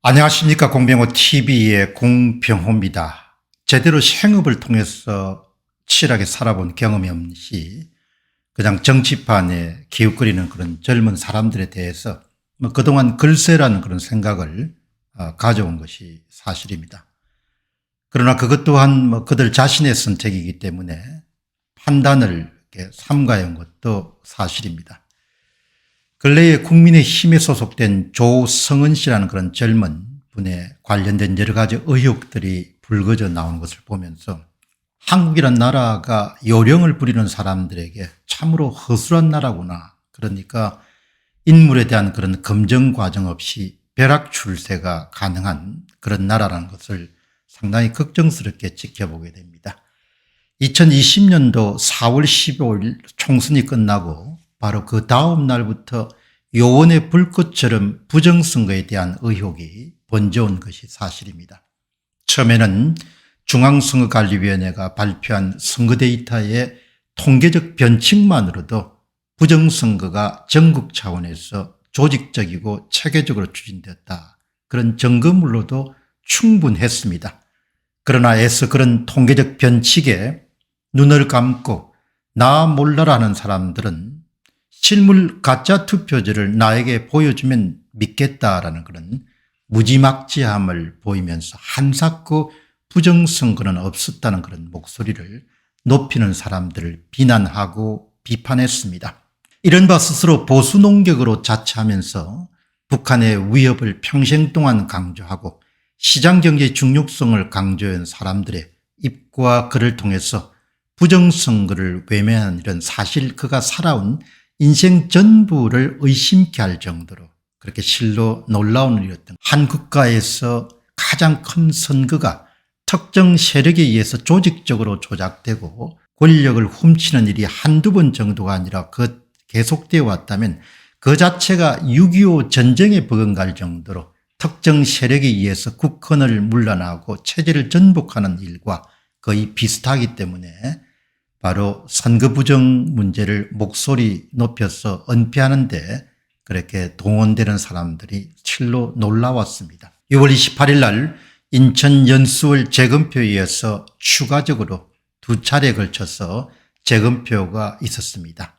안녕하십니까. 공병호TV의 공병호입니다. 제대로 생업을 통해서 치열하게 살아본 경험이 없는 시 그냥 정치판에 기웃거리는 그런 젊은 사람들에 대해서 그동안 글쎄라는 그런 생각을 가져온 것이 사실입니다. 그러나 그것 또한 그들 자신의 선택이기 때문에 판단을 이렇게 삼가한 것도 사실입니다. 근래에 국민의힘에 소속된 조성은 씨라는 그런 젊은 분에 관련된 여러 가지 의혹들이 불거져 나오는 것을 보면서 한국이란 나라가 요령을 부리는 사람들에게 참으로 허술한 나라구나. 그러니까 인물에 대한 그런 검증 과정 없이 벼락 출세가 가능한 그런 나라라는 것을 상당히 걱정스럽게 지켜보게 됩니다. 2020년도 4월 15일 총선이 끝나고 바로 그 다음 날부터 요원의 불꽃처럼 부정선거에 대한 의혹이 번져온 것이 사실입니다. 처음에는 중앙선거관리위원회가 발표한 선거 데이터의 통계적 변칙만으로도 부정선거가 전국 차원에서 조직적이고 체계적으로 추진되었다. 그런 증거물로도 충분했습니다. 그러나 애써 그런 통계적 변칙에 눈을 감고 나 몰라라 하는 사람들은 실물 가짜 투표지를 나에게 보여주면 믿겠다라는 그런 무지막지함을 보이면서 한사코 부정선거는 없었다는 그런 목소리를 높이는 사람들을 비난하고 비판했습니다. 이른바 스스로 보수 농객으로 자처하면서 북한의 위협을 평생 동안 강조하고 시장경제의 중요성을 강조한 사람들의 입과 글을 통해서 부정선거를 외면하는 이런 사실 그가 살아온 인생 전부를 의심케 할 정도로 그렇게 실로 놀라운 일이었던 한 국가에서 가장 큰 선거가 특정 세력에 의해서 조직적으로 조작되고 권력을 훔치는 일이 한두 번 정도가 아니라 계속되어 왔다면 그 자체가 6.25 전쟁에 버금갈 정도로 특정 세력에 의해서 국헌을 물러나고 체제를 전복하는 일과 거의 비슷하기 때문에 바로 선거 부정 문제를 목소리 높여서 은폐하는 데 그렇게 동원되는 사람들이 실로 놀라웠습니다. 6월 28일 날 인천 연수월 재검표에 의해서 추가적으로 2차례에 걸쳐서 재검표가 있었습니다.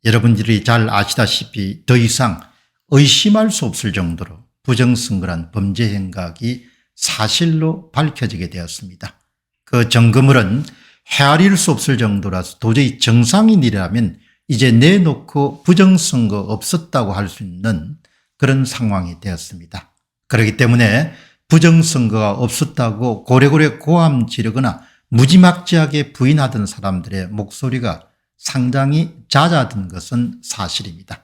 여러분들이 잘 아시다시피 더 이상 의심할 수 없을 정도로 부정선거란 범죄 행각이 사실로 밝혀지게 되었습니다. 그 증거물은 헤아릴 수 없을 정도라서 도저히 정상인이라면 이제 내놓고 부정선거 없었다고 할 수 있는 그런 상황이 되었습니다. 그렇기 때문에 부정선거가 없었다고 고래고래 고함 지르거나 무지막지하게 부인하던 사람들의 목소리가 상당히 잦아든 것은 사실입니다.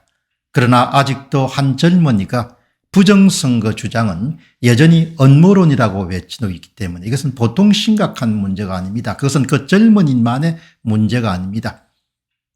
그러나 아직도 한 젊은이가 부정선거 주장은 여전히 음모론이라고 외치고 있기 때문에 이것은 보통 심각한 문제가 아닙니다. 그것은 그 젊은이만의 문제가 아닙니다.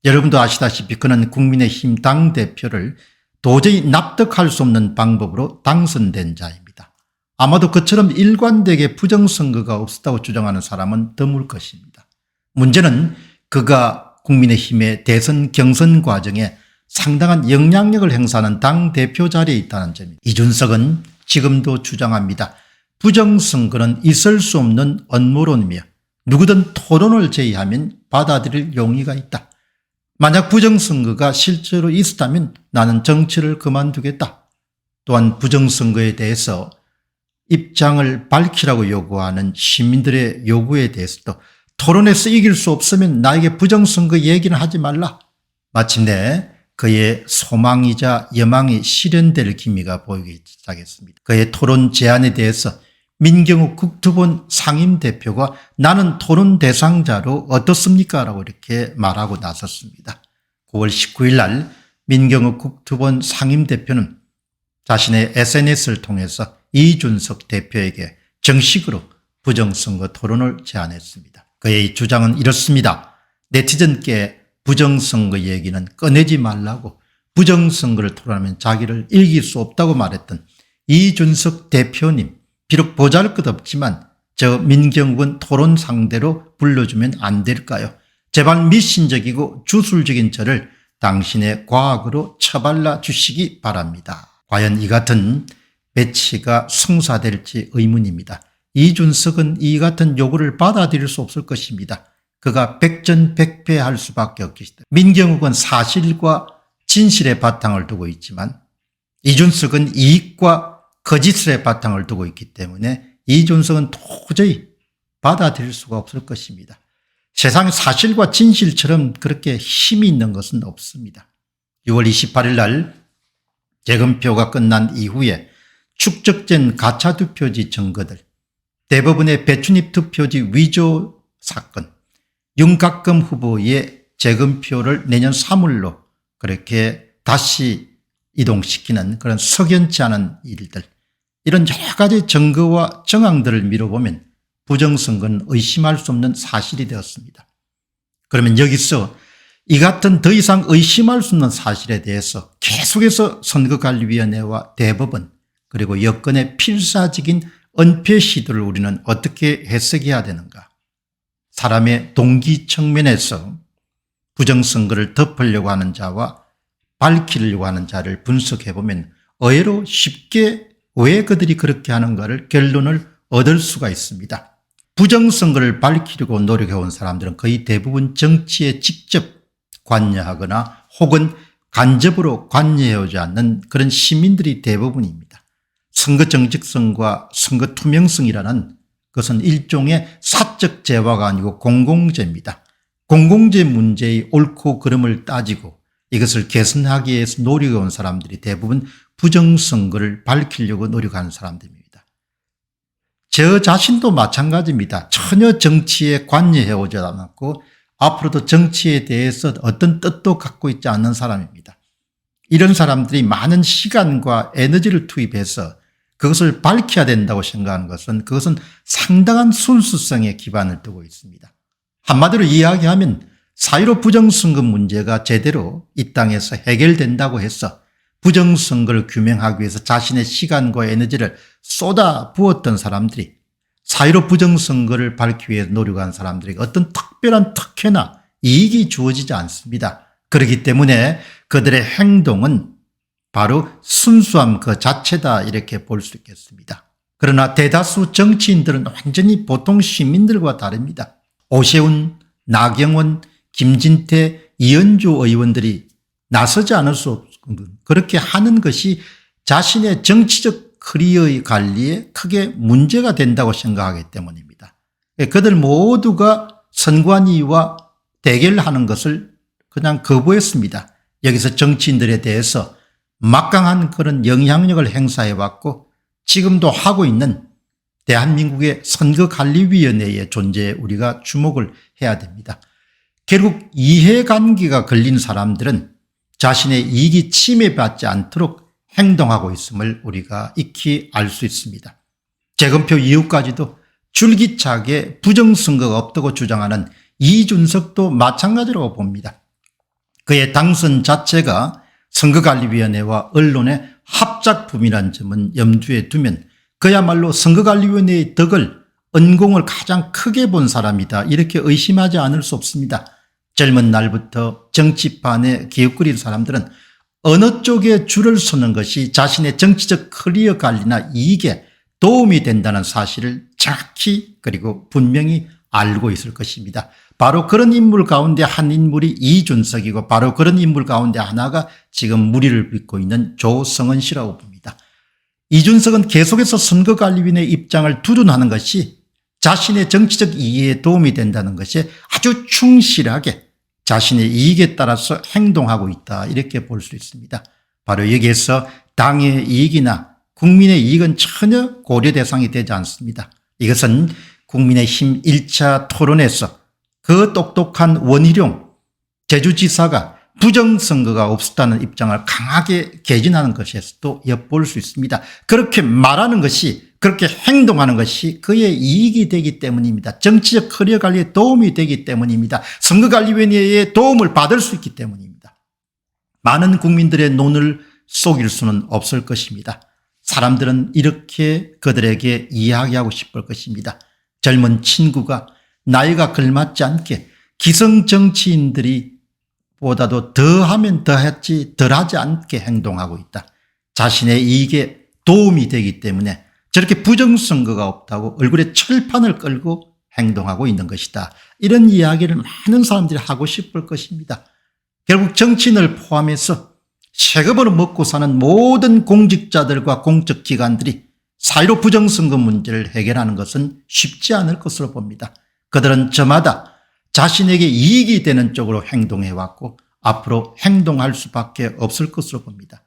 여러분도 아시다시피 그는 국민의힘 당대표를 도저히 납득할 수 없는 방법으로 당선된 자입니다. 아마도 그처럼 일관되게 부정선거가 없었다고 주장하는 사람은 드물 것입니다. 문제는 그가 국민의힘의 대선 경선 과정에 상당한 영향력을 행사하는 당대표 자리에 있다는 점입니다. 이준석은 지금도 주장합니다. 부정선거는 있을 수 없는 음모론이며 누구든 토론을 제의하면 받아들일 용의가 있다. 만약 부정선거가 실제로 있었다면 나는 정치를 그만두겠다. 또한 부정선거에 대해서 입장을 밝히라고 요구하는 시민들의 요구에 대해서도 토론에서 이길 수 없으면 나에게 부정선거 얘기는 하지 말라. 마침내 그의 소망이자 여망이 실현될 기미가 보이기 시작했습니다. 그의 토론 제안에 대해서 민경욱 국토본 상임대표가 나는 토론 대상자로 어떻습니까? 라고 이렇게 말하고 나섰습니다. 9월 19일 날 민경욱 국토본 상임대표는 자신의 SNS를 통해서 이준석 대표에게 정식으로 부정선거 토론을 제안했습니다. 그의 주장은 이렇습니다. 네티즌께 부정선거 얘기는 꺼내지 말라고 부정선거를 토론하면 자기를 이길 수 없다고 말했던 이준석 대표님, 비록 보잘것없지만 저 민경욱은 토론 상대로 불러주면 안 될까요? 제발 미신적이고 주술적인 저를 당신의 과학으로 처발라 주시기 바랍니다. 과연 이 같은 배치가 성사될지 의문입니다. 이준석은 이 같은 요구를 받아들일 수 없을 것입니다. 그가 백전백패할 수밖에 없겠다. 민경욱은 사실과 진실의 바탕을 두고 있지만 이준석은 이익과 거짓의 바탕을 두고 있기 때문에 이준석은 도저히 받아들일 수가 없을 것입니다. 세상에 사실과 진실처럼 그렇게 힘이 있는 것은 없습니다. 6월 28일 날 재검표가 끝난 이후에 축적된 가짜투표지 증거들, 대법원의 배추잎 투표지 위조 사건, 윤곽금 후보의 재검표를 내년 3월로 그렇게 다시 이동시키는 그런 석연치 않은 일들, 이런 여러 가지 증거와 정황들을 미뤄보면 부정선거는 의심할 수 없는 사실이 되었습니다. 그러면 여기서 이 같은 더 이상 의심할 수 없는 사실에 대해서 계속해서 선거관리위원회와 대법원 그리고 여권의 필사적인 은폐 시도를 우리는 어떻게 해석해야 되는가. 사람의 동기 측면에서 부정선거를 덮으려고 하는 자와 밝히려고 하는 자를 분석해 보면 의외로 쉽게 왜 그들이 그렇게 하는가를 결론을 얻을 수가 있습니다. 부정선거를 밝히려고 노력해온 사람들은 거의 대부분 정치에 직접 관여하거나 혹은 간접으로 관여해오지 않는 그런 시민들이 대부분입니다. 선거 정직성과 선거 투명성이라는 것은 일종의 사적 재화가 아니고 공공재입니다. 공공재 문제의 옳고 그름을 따지고 이것을 개선하기 위해서 노력해온 사람들이 대부분 부정선거를 밝히려고 노력하는 사람들입니다. 저 자신도 마찬가지입니다. 전혀 정치에 관여해오지 않았고 앞으로도 정치에 대해서 어떤 뜻도 갖고 있지 않는 사람입니다. 이런 사람들이 많은 시간과 에너지를 투입해서 그것을 밝혀야 된다고 생각하는 것은 그것은 상당한 순수성에 기반을 두고 있습니다. 한마디로 이야기하면 4.15 부정선거 문제가 제대로 이 땅에서 해결된다고 해서 부정선거를 규명하기 위해서 자신의 시간과 에너지를 쏟아 부었던 사람들이 4.15 부정선거를 밝히기 위해 노력한 사람들에게 어떤 특별한 특혜나 이익이 주어지지 않습니다. 그렇기 때문에 그들의 행동은 바로 순수함 그 자체다 이렇게 볼 수 있겠습니다. 그러나 대다수 정치인들은 완전히 보통 시민들과 다릅니다. 오세훈, 나경원, 김진태, 이현주 의원들이 나서지 않을 수 없는 그렇게 하는 것이 자신의 정치적 커리어의 관리에 크게 문제가 된다고 생각하기 때문입니다. 그들 모두가 선관위와 대결하는 것을 그냥 거부했습니다. 여기서 정치인들에 대해서 막강한 그런 영향력을 행사해왔고 지금도 하고 있는 대한민국의 선거관리위원회의 존재에 우리가 주목을 해야 됩니다. 결국 이해관계가 걸린 사람들은 자신의 이익이 침해받지 않도록 행동하고 있음을 우리가 익히 알 수 있습니다. 재검표 이후까지도 줄기차게 부정선거가 없다고 주장하는 이준석도 마찬가지라고 봅니다. 그의 당선 자체가 선거관리위원회와 언론의 합작품이라는 점은 염두에 두면 그야말로 선거관리위원회의 덕을 은공을 가장 크게 본 사람이다 이렇게 의심하지 않을 수 없습니다. 젊은 날부터 정치판에 기웃거리는 사람들은 어느 쪽에 줄을 서는 것이 자신의 정치적 커리어 관리나 이익에 도움이 된다는 사실을 정확히 그리고 분명히 알고 있을 것입니다. 바로 그런 인물 가운데 한 인물이 이준석이고 바로 그런 인물 가운데 하나가 지금 무리를 빚고 있는 조성은 씨라고 봅니다. 이준석은 계속해서 선거관리위원회 입장을 두둔하는 것이 자신의 정치적 이익에 도움이 된다는 것이 아주 충실하게 자신의 이익에 따라서 행동하고 있다 이렇게 볼 수 있습니다. 바로 여기에서 당의 이익이나 국민의 이익은 전혀 고려 대상이 되지 않습니다. 이것은 국민의힘 1차 토론에서 그 똑똑한 원희룡 제주지사가 부정선거가 없었다는 입장을 강하게 개진하는 것에서도 엿볼 수 있습니다. 그렇게 말하는 것이 그렇게 행동하는 것이 그의 이익이 되기 때문입니다. 정치적 커리어 관리에 도움이 되기 때문입니다. 선거관리위원회의 도움을 받을 수 있기 때문입니다. 많은 국민들의 눈을 속일 수는 없을 것입니다. 사람들은 이렇게 그들에게 이야기하고 싶을 것입니다. 젊은 친구가 나이가 걸맞지 않게 기성 정치인들이 보다도 더하면 더했지 덜하지 않게 행동하고 있다. 자신의 이익에 도움이 되기 때문에 저렇게 부정선거가 없다고 얼굴에 철판을 끌고 행동하고 있는 것이다. 이런 이야기를 많은 사람들이 하고 싶을 것입니다. 결국 정치인을 포함해서 세금으로 먹고 사는 모든 공직자들과 공적기관들이 사이로 부정선거 문제를 해결하는 것은 쉽지 않을 것으로 봅니다. 그들은 저마다 자신에게 이익이 되는 쪽으로 행동해왔고 앞으로 행동할 수밖에 없을 것으로 봅니다.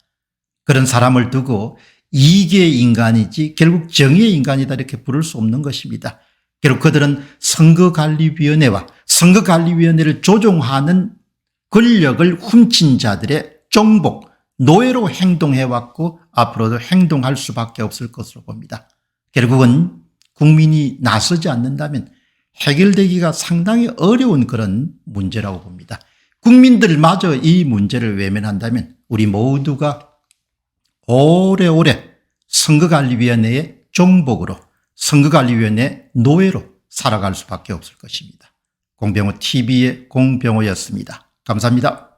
그런 사람을 두고 이익의 인간이지 결국 정의의 인간이다 이렇게 부를 수 없는 것입니다. 결국 그들은 선거관리위원회와 선거관리위원회를 조종하는 권력을 훔친 자들의 종복, 노예로 행동해왔고 앞으로도 행동할 수밖에 없을 것으로 봅니다. 결국은 국민이 나서지 않는다면 해결되기가 상당히 어려운 그런 문제라고 봅니다. 국민들마저 이 문제를 외면한다면 우리 모두가 오래오래 선거관리위원회의 종복으로 선거관리위원회 노예로 살아갈 수밖에 없을 것입니다. 공병호 TV의 공병호였습니다. 감사합니다.